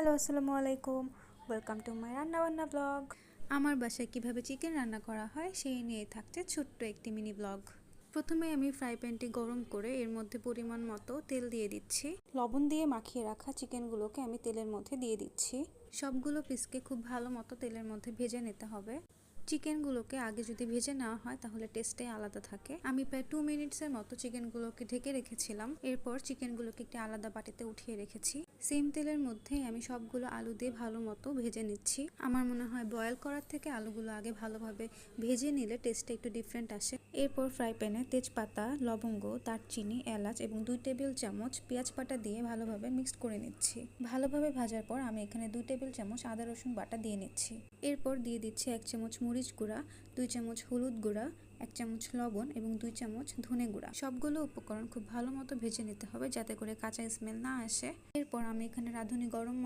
Hello, আসসালামু আলাইকুম। Welcome to my রান্নাবান্না ব্লগ। আমার বাসায় কিভাবে চিকেন রান্না করা হয় সেই নিয়ে থাকছে ছোট্ট একটি মিনি ব্লগ। প্রথমে আমি ফ্রাই প্যানটি গরম করে এর মধ্যে পরিমাণ মতো তেল দিয়ে দিচ্ছি। লবণ দিয়ে মাখিয়ে রাখা চিকেনগুলোকে আমি তেলের মধ্যে দিয়ে দিচ্ছি। সবগুলো পিসকে খুব ভালো মতো তেলের মধ্যে ভেজে নিতে হবে। চিকেনগুলোকে আগে যদি ভেজে নেওয়া হয় তাহলে টেস্টটাই আলাদা থাকে। আমি প্রায় 2 মিনিটসের মতো চিকেনগুলোকে ঢেকে রেখেছিলাম। এরপর চিকেনগুলোকে একটি আলাদা বাটিতে উঠিয়ে রেখেছি। সেম তেলের মধ্যেই আমি সবগুলো আলু দিয়ে ভালো মতো ভেজে নিচ্ছি। আমার মনে হয় বয়েল করার থেকে আলুগুলো আগে ভালোভাবে ভেজে নিলে টেস্টটা একটু ডিফারেন্ট আসে। এরপর ফ্রাই প্যানে তেজপাতা, লবঙ্গ, দারচিনি, এলাচ এবং 2 টেবিল চামচ পেঁয়াজ বাটা দিয়ে ভালোভাবে মিক্সড করে নিচ্ছি। ভালোভাবে ভাজার পর আমি এখানে 2 টেবিল চামচ আদা রসুন বাটা দিয়ে নিচ্ছি। এরপর দিয়ে দিচ্ছি 1 চামচ মরিচ গুঁড়া, 2 চামচ হলুদ গুঁড়া, 1 চামচ লবণ এবং 2 চামচ ধনে গুঁড়া। সবগুলো উপকরণ খুব ভালো মতো ভেজে নিতে হবে যাতে করে কাঁচা স্মেল না আসে। এরপর আমি এখানে রাঁধুনি গরম